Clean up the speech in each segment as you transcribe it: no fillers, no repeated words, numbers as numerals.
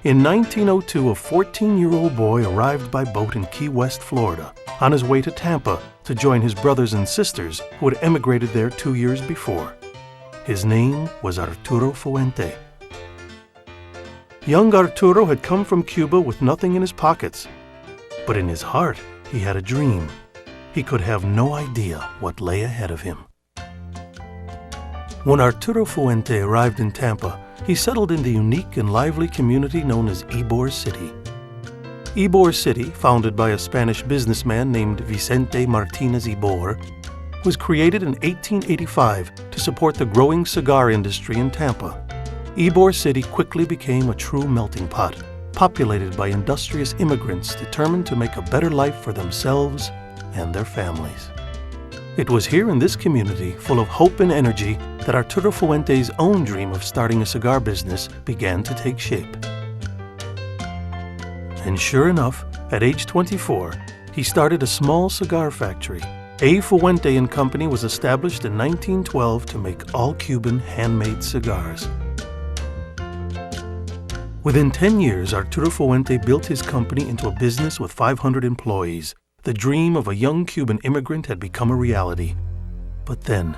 In 1902, a 14-year-old boy arrived by boat in Key West, Florida, on his way to Tampa to join his brothers and sisters who had emigrated there 2 years before. His name was Arturo Fuente. Young Arturo had come from Cuba with nothing in his pockets, but in his heart he had a dream. He could have no idea what lay ahead of him. When Arturo Fuente arrived in Tampa, he settled in the unique and lively community known as Ybor City. Ybor City, founded by a Spanish businessman named Vicente Martinez Ybor, was created in 1885 to support the growing cigar industry in Tampa. Ybor City quickly became a true melting pot, populated by industrious immigrants determined to make a better life for themselves and their families. It was here in this community, full of hope and energy, that Arturo Fuente's own dream of starting a cigar business began to take shape. And sure enough, at age 24, he started a small cigar factory. A. Fuente and Company was established in 1912 to make all Cuban handmade cigars. Within 10 years, Arturo Fuente built his company into a business with 500 employees. The dream of a young Cuban immigrant had become a reality. But then,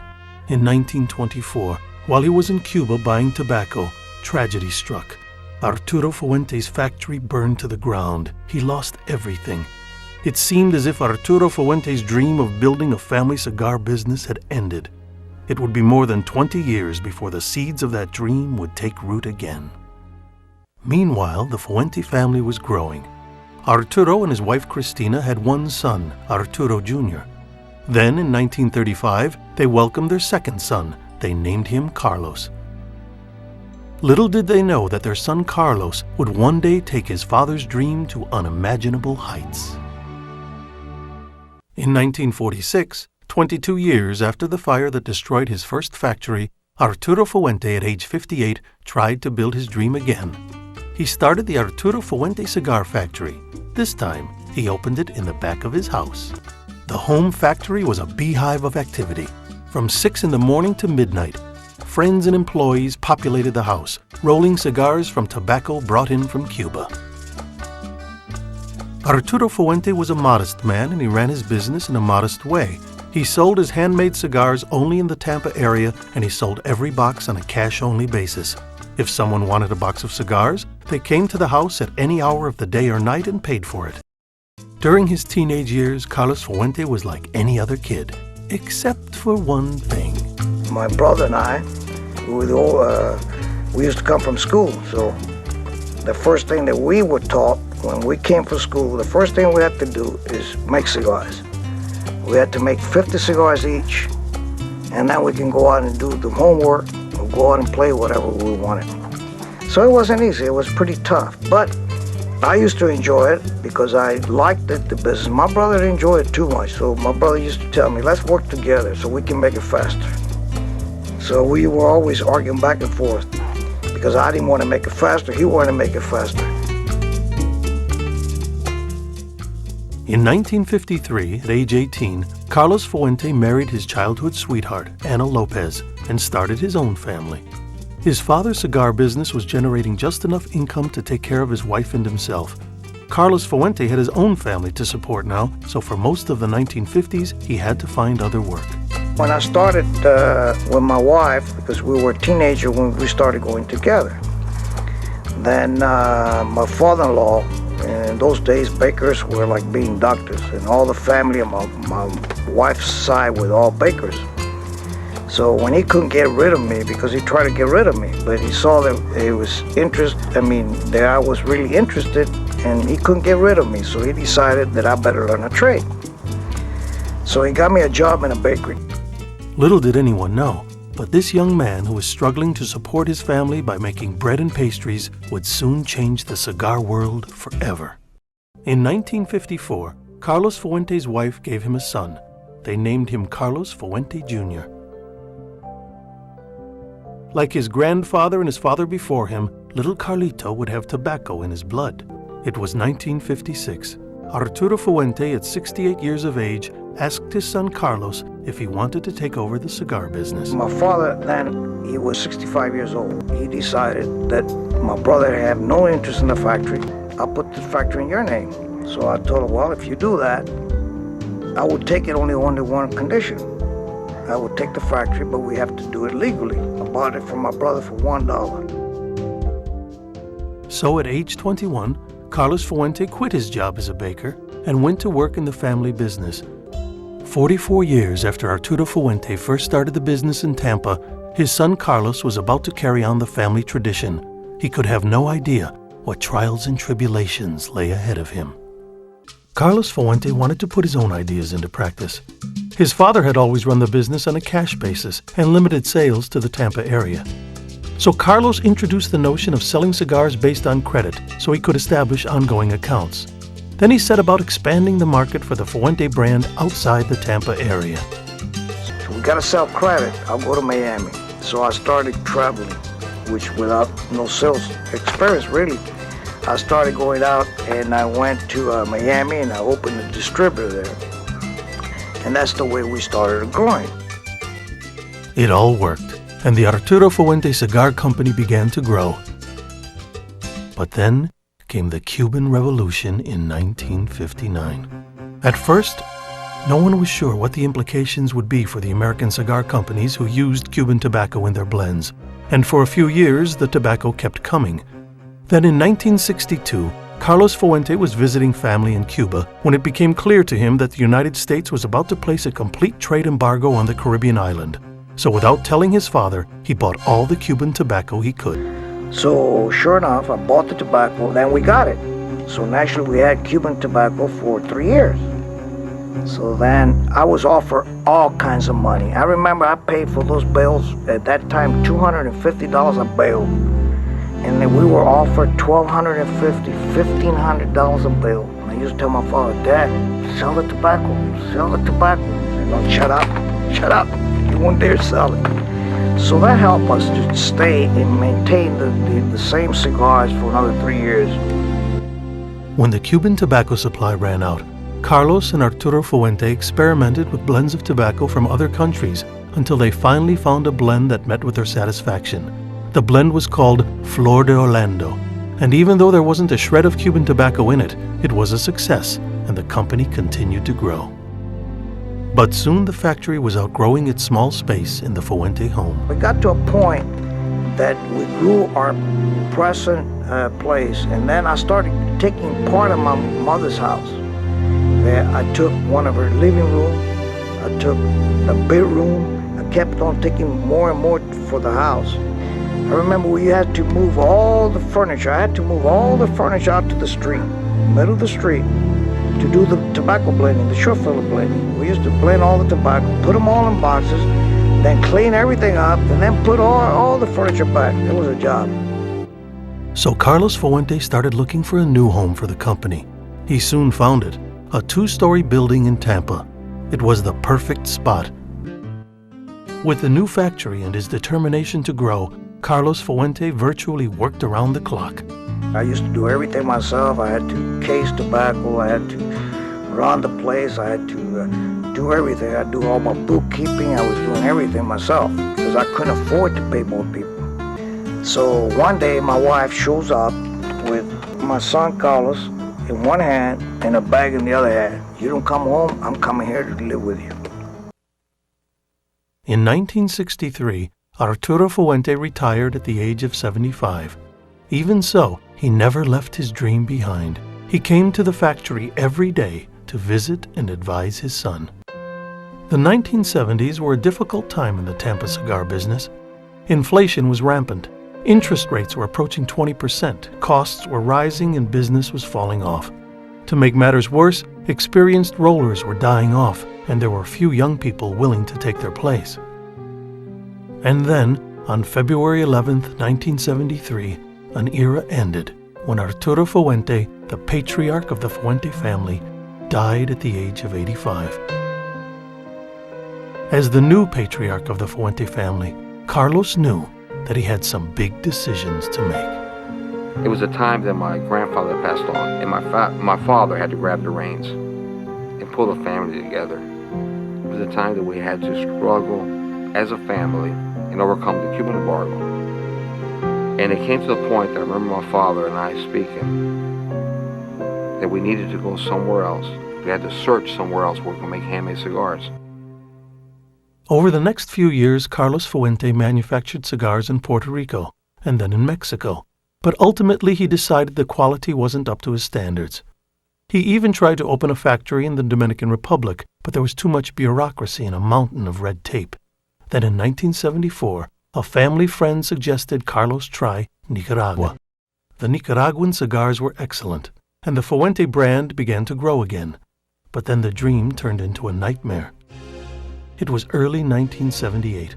in 1924, while he was in Cuba buying tobacco, tragedy struck. Arturo Fuente's factory burned to the ground. He lost everything. It seemed as if Arturo Fuente's dream of building a family cigar business had ended. It would be more than 20 years before the seeds of that dream would take root again. Meanwhile, the Fuente family was growing. Arturo and his wife Cristina had one son, Arturo Jr. Then, in 1935, they welcomed their second son. They named him Carlos. Little did they know that their son Carlos would one day take his father's dream to unimaginable heights. In 1946, 22 years after the fire that destroyed his first factory, Arturo Fuente, at age 58, tried to build his dream again. He started the Arturo Fuente Cigar Factory. This time, he opened it in the back of his house. The home factory was a beehive of activity. From 6 in the morning to midnight, friends and employees populated the house, rolling cigars from tobacco brought in from Cuba. Arturo Fuente was a modest man, and he ran his business in a modest way. He sold his handmade cigars only in the Tampa area, and he sold every box on a cash-only basis. If someone wanted a box of cigars, they came to the house at any hour of the day or night and paid for it. During his teenage years, Carlos Fuente was like any other kid, except for one thing. My brother and I, we used to come from school, so the first thing that we were taught when we came from school, the first thing we had to do is make cigars. We had to make 50 cigars each, and then we can go out and do the homework, or go out and play whatever we wanted. So it wasn't easy, it was pretty tough, but I used to enjoy it because I liked the business. My brother didn't enjoy it too much, so my brother used to tell me, let's work together so we can make it faster. So we were always arguing back and forth because I didn't want to make it faster, he wanted to make it faster. In 1953, at age 18, Carlos Fuente married his childhood sweetheart, Ana Lopez, and started his own family. His father's cigar business was generating just enough income to take care of his wife and himself. Carlos Fuente had his own family to support now, so for most of the 1950s, he had to find other work. When I started with my wife, because we were teenagers when we started going together, then my father-in-law, in those days, bakers were like being doctors, and all the family of my wife's side were all bakers. So when he couldn't get rid of me, because he tried to get rid of me, but he saw that that I was really interested, and he couldn't get rid of me, so he decided that I better learn a trade. So he got me a job in a bakery. Little did anyone know, but this young man who was struggling to support his family by making bread and pastries would soon change the cigar world forever. In 1954, Carlos Fuente's wife gave him a son. They named him Carlos Fuente Jr. Like his grandfather and his father before him, little Carlito would have tobacco in his blood. It was 1956. Arturo Fuente, at 68 years of age, asked his son Carlos if he wanted to take over the cigar business. My father then, he was 65 years old. He decided that My brother had no interest in the factory. I'll put the factory in your name. So I told him, well, if you do that, I would take it only under one condition. I would take the factory, but we have to do it legally. I bought it from my brother for $1. So at age 21, Carlos Fuente quit his job as a baker and went to work in the family business. 44 years after Arturo Fuente first started the business in Tampa, his son Carlos was about to carry on the family tradition. He could have no idea what trials and tribulations lay ahead of him. Carlos Fuente wanted to put his own ideas into practice. His father had always run the business on a cash basis and limited sales to the Tampa area. So Carlos introduced the notion of selling cigars based on credit so he could establish ongoing accounts. Then he set about expanding the market for the Fuente brand outside the Tampa area. So we got to sell credit. I'll go to Miami. So I started traveling, which without no sales experience really. I started going out and I went to Miami and I opened a distributor there. And that's the way we started growing. It all worked, and the Arturo Fuente Cigar Company began to grow. But then came the Cuban Revolution in 1959. At first, no one was sure what the implications would be for the American cigar companies who used Cuban tobacco in their blends. And for a few years, the tobacco kept coming. Then in 1962, Carlos Fuente was visiting family in Cuba when it became clear to him that the United States was about to place a complete trade embargo on the Caribbean island. So without telling his father, he bought all the Cuban tobacco he could. So sure enough, I bought the tobacco, then we got it. So naturally we had Cuban tobacco for 3 years. So then I was offered all kinds of money. I remember I paid for those bales at that time $250 a bale. And then we were offered $1,250, $1,500 a bale. And I used to tell my father, Dad, sell the tobacco, sell the tobacco. He said, no, shut up, you won't dare sell it. So that helped us to stay and maintain the same cigars for another 3 years. When the Cuban tobacco supply ran out, Carlos and Arturo Fuente experimented with blends of tobacco from other countries until they finally found a blend that met with their satisfaction. The blend was called Flor de Orlando, and even though there wasn't a shred of Cuban tobacco in it, it was a success, and the company continued to grow. But soon the factory was outgrowing its small space in the Fuente home. We got to a point that we grew our present place, and then I started taking part of my mother's house. I took one of her living room, I took a bedroom, I kept on taking more and more for the house. I remember we had to move all the furniture. I had to move all the furniture out to the street, middle of the street, to do the tobacco blending, the short filler blending. We used to blend all the tobacco, put them all in boxes, then clean everything up, and then put all the furniture back. It was a job. So Carlos Fuente started looking for a new home for the company. He soon found it, a 2-story building in Tampa. It was the perfect spot. With the new factory and his determination to grow, Carlos Fuente virtually worked around the clock. I used to do everything myself. I had to case tobacco, I had to run the place, I had to do everything. I'd do all my bookkeeping, I was doing everything myself because I couldn't afford to pay more people. So one day my wife shows up with my son Carlos in one hand and a bag in the other hand. You don't come home, I'm coming here to live with you. In 1963, Arturo Fuente retired at the age of 75. Even so, he never left his dream behind. He came to the factory every day to visit and advise his son. The 1970s were a difficult time in the Tampa cigar business. Inflation was rampant. Interest rates were approaching 20%, costs were rising, and business was falling off. To make matters worse, experienced rollers were dying off, and there were few young people willing to take their place. And then, on February 11, 1973, an era ended when Arturo Fuente, the patriarch of the Fuente family, died at the age of 85. As the new patriarch of the Fuente family, Carlos knew that he had some big decisions to make. It was a time that my grandfather passed on, and my father had to grab the reins and pull the family together. It was a time that we had to struggle as a family and overcome the Cuban embargo. And it came to the point that I remember my father and I speaking that we needed to go somewhere else. We had to search somewhere else where we could make handmade cigars. Over the next few years, Carlos Fuente manufactured cigars in Puerto Rico and then in Mexico. But ultimately he decided the quality wasn't up to his standards. He even tried to open a factory in the Dominican Republic, but there was too much bureaucracy and a mountain of red tape. Then in 1974, a family friend suggested Carlos try Nicaragua. The Nicaraguan cigars were excellent, and the Fuente brand began to grow again. But then the dream turned into a nightmare. It was early 1978.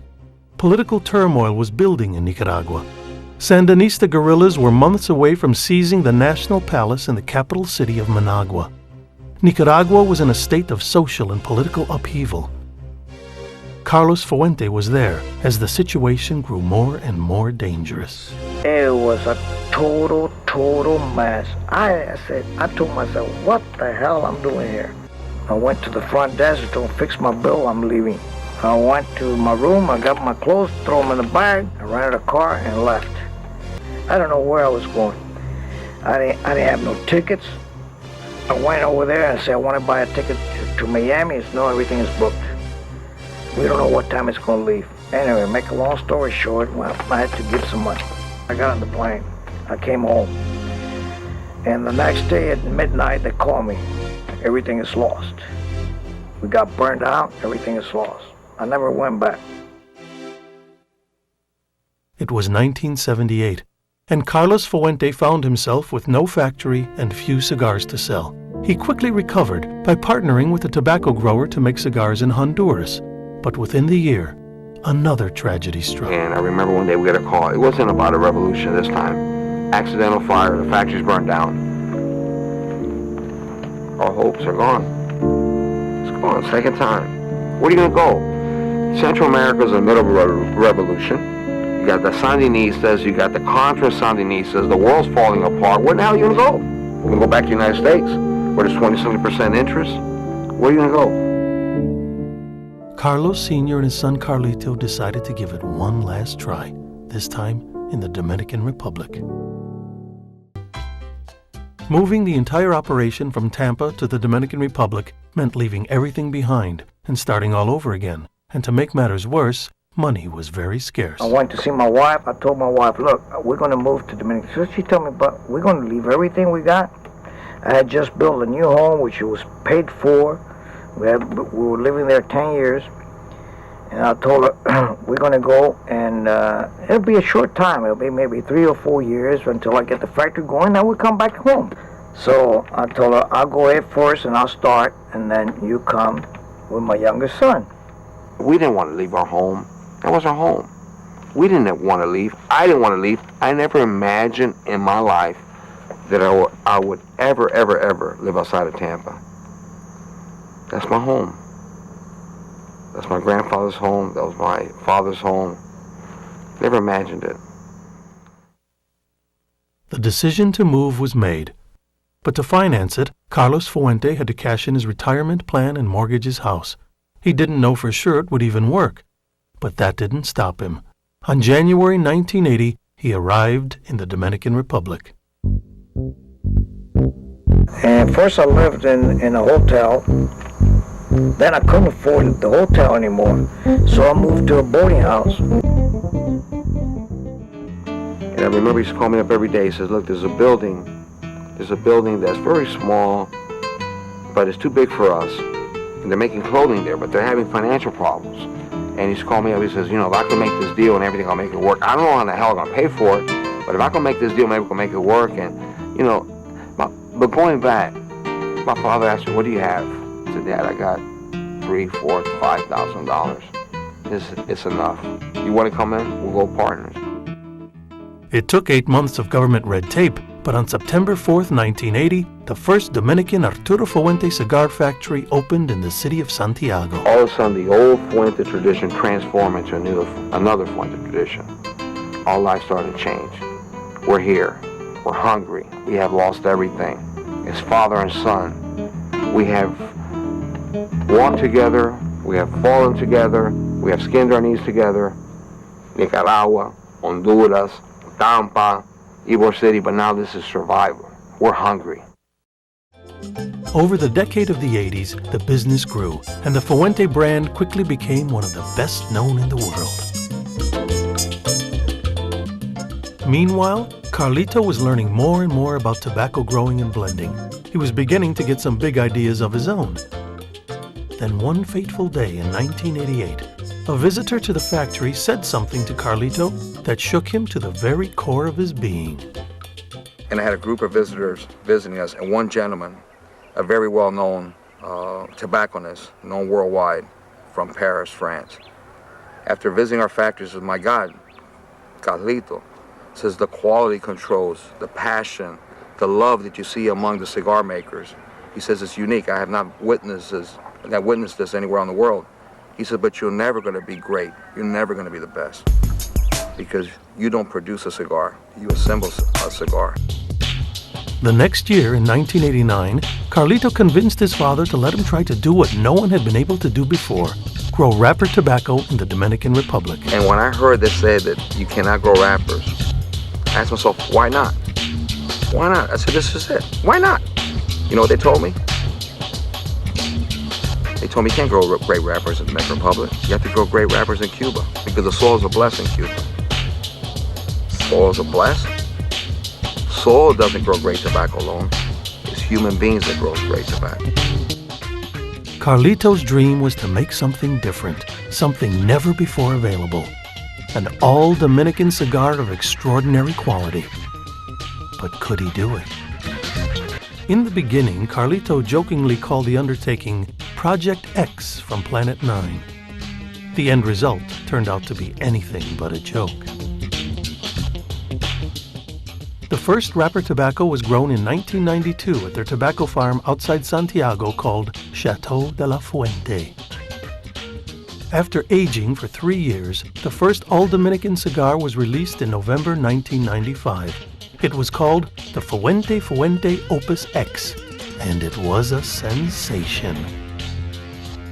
Political turmoil was building in Nicaragua. Sandinista guerrillas were months away from seizing the national palace in the capital city of Managua. Nicaragua was in a state of social and political upheaval. Carlos Fuente was there as the situation grew more and more dangerous. It was a total mess. I told myself, what the hell I'm doing here? I went to the front desk, told fix my bill, I'm leaving. I went to my room, I got my clothes, threw them in the bag, I rented a car and left. I don't know where I was going. I didn't have no tickets. I went over there and said, I want to buy a ticket to Miami. It's no, everything is booked. We don't know what time it's going to leave. Anyway, make a long story short, well, I had to give some money. I got on the plane. I came home. And the next day at midnight, they called me. Everything is lost. We got burned out. Everything is lost. I never went back. It was 1978, and Carlos Fuente found himself with no factory and few cigars to sell. He quickly recovered by partnering with a tobacco grower to make cigars in Honduras. But within the year, another tragedy struck. And I remember one day we got a call. It wasn't about a revolution this time. Accidental fire, the factory's burned down. Our hopes are gone. It's gone, second time. Where are you going to go? Central America's in the middle of a revolution. You got the Sandinistas, you got the Contra Sandinistas, the world's falling apart. Where the hell are you going to go? You're going to go back to the United States, where there's 20-something% interest? Where are you going to go? Carlos Sr. and his son Carlito decided to give it one last try, this time in the Dominican Republic. Moving the entire operation from Tampa to the Dominican Republic meant leaving everything behind and starting all over again. And to make matters worse, money was very scarce. I went to see my wife. I told my wife, look, we're going to move to Dominican. So she told me, but we're going to leave everything we got. I had just built a new home, which was paid for. We were living there 10 years. And I told her, we're going to go, and it'll be a short time. It'll be maybe 3 or 4 years until I get the factory going, then we'll come back home. So I told her, I'll go ahead first, and I'll start, and then you come with my youngest son. We didn't want to leave our home. That was our home. We didn't want to leave. I didn't want to leave. I never imagined in my life that I would ever live outside of Tampa. That's my home. That's my grandfather's home. That was my father's home. Never imagined it. The decision to move was made. But to finance it, Carlos Fuente had to cash in his retirement plan and mortgage his house. He didn't know for sure it would even work. But that didn't stop him. On January 1980, he arrived in the Dominican Republic. And first I lived in a hotel. Then I couldn't afford the hotel anymore, so I moved to a boarding house. And I remember he used to call me up every day. He says, look, there's a building that's very small, but it's too big for us. And they're making clothing there, but they're having financial problems. And he used to call me up, he says, if I can make this deal and everything, I'll make it work. I don't know how the hell I'm going to pay for it, but if I can make this deal, maybe we can make it work. And, but going back, my father asked me, what do you have? I said, Dad, I got $3,000, $4,000, $5,000. It's enough. You want to come in? We'll go partners. It took 8 months of government red tape, but on September 4th, 1980, the first Dominican Arturo Fuente cigar factory opened in the city of Santiago. All of a sudden, the old Fuente tradition transformed into another Fuente tradition. Our life started to change. We're here. We're hungry. We have lost everything. As father and son, we have walked together, we have fallen together, we have skinned our knees together. Nicaragua, Honduras, Tampa, Ybor City, but now this is survival. We're hungry. Over the decade of the 80s, the business grew, and the Fuente brand quickly became one of the best known in the world. Meanwhile, Carlito was learning more and more about tobacco growing and blending. He was beginning to get some big ideas of his own. Then one fateful day in 1988, a visitor to the factory said something to Carlito that shook him to the very core of his being. And I had a group of visitors visiting us, and one gentleman, a very well-known tobacconist, known worldwide, from Paris, France. After visiting our factories, says, "My God, Carlito," says, "the quality controls, the passion, the love that you see among the cigar makers," he says, "it's unique. I have not witnessed this anywhere in the world." He said, "But you're never going to be great. You're never going to be the best, because you don't produce a cigar. You assemble a cigar." The next year, in 1989, Carlito convinced his father to let him try to do what no one had been able to do before: grow wrapper tobacco in the Dominican Republic. And when I heard they said that you cannot grow wrappers, I asked myself, why not? Why not? I said, this is it. Why not? You know what they told me? They told me you can't grow great wrappers in the Dominican Republic. You have to grow great wrappers in Cuba, because the soils are blessed in Cuba. Soils are blessed. Soil doesn't grow great tobacco alone. It's human beings that grow great tobacco. Carlito's dream was to make something different, something never before available. An all-Dominican cigar of extraordinary quality. But could he do it? In the beginning, Carlito jokingly called the undertaking Project X from Planet 9. The end result turned out to be anything but a joke. The first wrapper tobacco was grown in 1992 at their tobacco farm outside Santiago called Chateau de la Fuente. After aging for 3 years, the first all-Dominican cigar was released in November 1995. It was called the Fuente Opus X, and it was a sensation.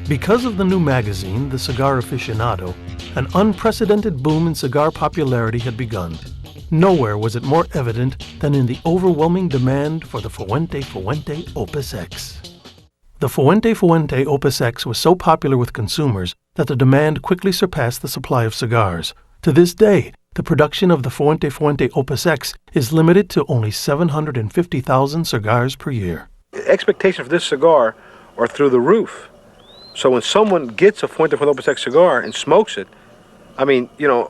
Because of the new magazine, The Cigar Aficionado, an unprecedented boom in cigar popularity had begun. Nowhere was it more evident than in the overwhelming demand for the Fuente Opus X. The Fuente Opus X was so popular with consumers that the demand quickly surpassed the supply of cigars. To this day, the production of the Fuente Opus X is limited to only 750,000 cigars per year. Expectations for this cigar are through the roof. So when someone gets a Fuente Opus X cigar and smokes it, I mean, you know,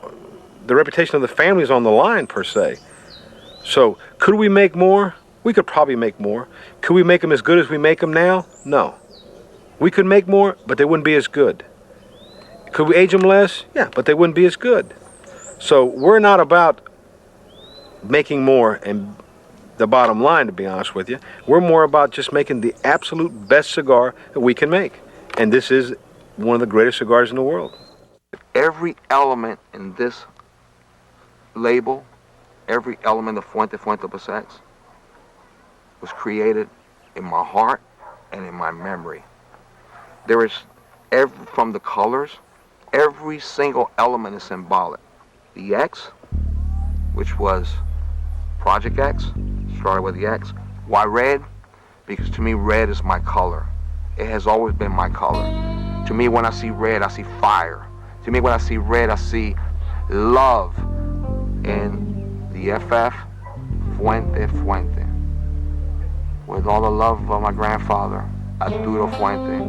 the reputation of the family is on the line, per se. So, could we make more? We could probably make more. Could we make them as good as we make them now? No. We could make more, but they wouldn't be as good. Could we age them less? Yeah, but they wouldn't be as good. So, we're not about making more and the bottom line, to be honest with you. We're more about just making the absolute best cigar that we can make. And this is one of the greatest cigars in the world. Every element in this label, every element of Fuente Opus X was created in my heart and in my memory. There is, from the colors, every single element is symbolic. The X, which was Project X, started with the X. Why red? Because to me, red is my color. It has always been my color. To me, when I see red, I see fire. To me, when I see red, I see love. And the FF, Fuente. With all the love of my grandfather, Arturo Fuente,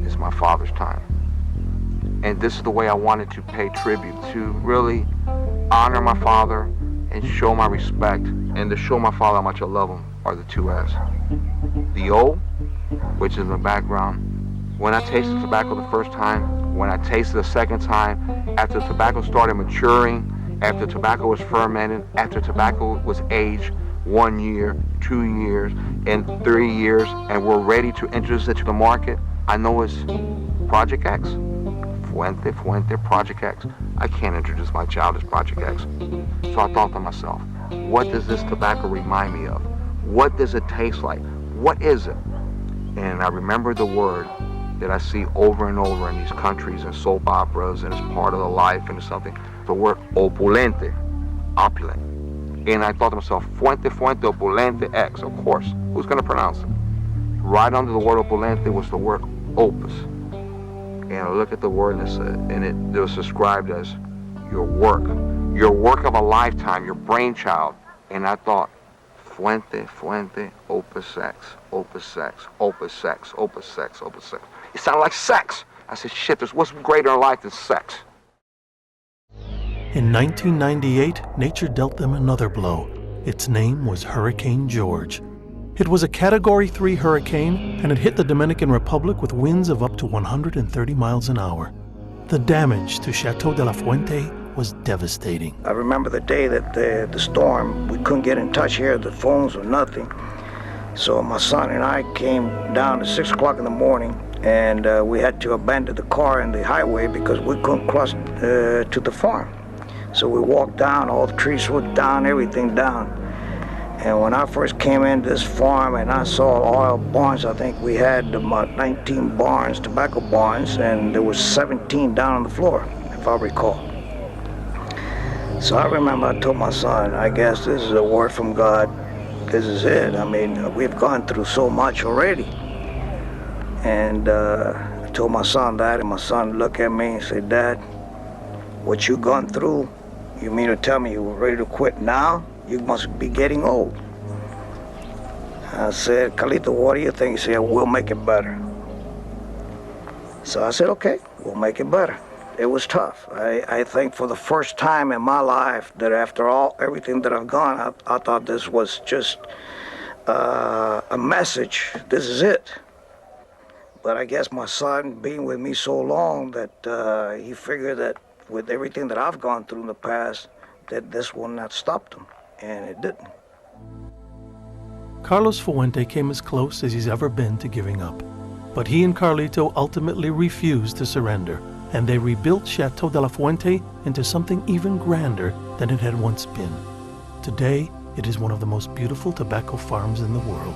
is my father's time. And this is the way I wanted to pay tribute, to really honor my father and show my respect, and to show my father how much I love him, are the two F's. The O, which is in the background. When I tasted tobacco the first time, when I tasted the second time, after the tobacco started maturing, after tobacco was fermented, after tobacco was aged 1 year, 2 years, and 3 years, and we're ready to introduce it to the market, I know it's Project X. Fuente, Project X. I can't introduce my child as Project X. So I thought to myself, what does this tobacco remind me of? What does it taste like? What is it? And I remember the word that I see over and over in these countries and soap operas, and it's part of the life and it's something. The word opulente. opulent. And I thought to myself, Fuente, Fuente, opulente, X, of course. Who's going to pronounce it? Right under the word opulente was the word opus. And I look at the word and it was described as your work of a lifetime, your brainchild. And I thought, Fuente, Fuente, opus sex, opus sex, opus sex, opus sex, opus sex. It sounded like sex. I said, shit, there's what's greater in life than sex. In 1998, nature dealt them another blow. Its name was Hurricane George. It was a Category 3 hurricane, and it hit the Dominican Republic with winds of up to 130 miles an hour. The damage to Chateau de la Fuente was devastating. I remember the day that the storm, we couldn't get in touch here, the phones or nothing. So my son and I came down at 6 o'clock in the morning, and we had to abandon the car in the highway because we couldn't cross to the farm. So we walked down, all the trees were down, everything down. And when I first came into this farm and I saw oil barns, I think we had about 19 barns, tobacco barns, and there was 17 down on the floor, if I recall. So I remember I told my son, I guess this is a word from God. This is it. I mean, we've gone through so much already. And I told my son that, and my son looked at me and said, Dad, what you gone through, you mean to tell me you were ready to quit now? You must be getting old. I said, Carlito, what do you think? He said, we'll make it better. So I said, okay, we'll make it better. It was tough. I think for the first time in my life that after everything that I've gone, I thought this was just a message. This is it. But I guess my son being with me so long that he figured that with everything that I've gone through in the past, that this will not stop him, and it didn't. Carlos Fuente came as close as he's ever been to giving up. But he and Carlito ultimately refused to surrender, and they rebuilt Chateau de la Fuente into something even grander than it had once been. Today, it is one of the most beautiful tobacco farms in the world.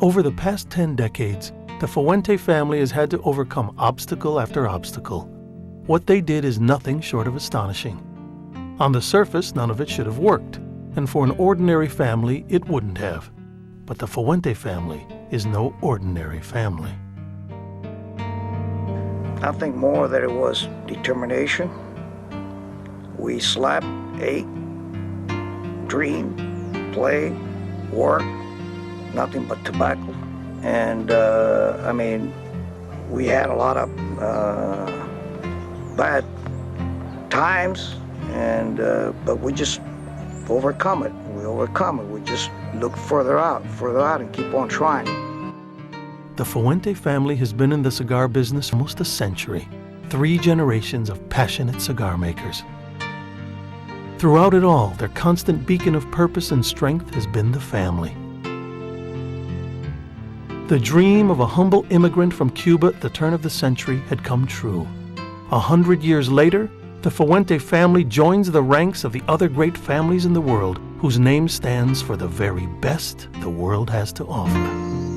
Over the past 10 decades, the Fuente family has had to overcome obstacle after obstacle. What they did is nothing short of astonishing. On the surface, none of it should have worked, and for an ordinary family, it wouldn't have. But the Fuente family is no ordinary family. I think more that it was determination. We slept, ate, dreamed, played, worked, nothing but tobacco. And I mean, we had a lot of bad times, and but we just overcome it. We overcome it. We just look further out and keep on trying. The Fuente family has been in the cigar business almost a century. 3 generations of passionate cigar makers. Throughout it all, their constant beacon of purpose and strength has been the family. The dream of a humble immigrant from Cuba at the turn of the century had come true. 100 years later, the Fuente family joins the ranks of the other great families in the world whose name stands for the very best the world has to offer.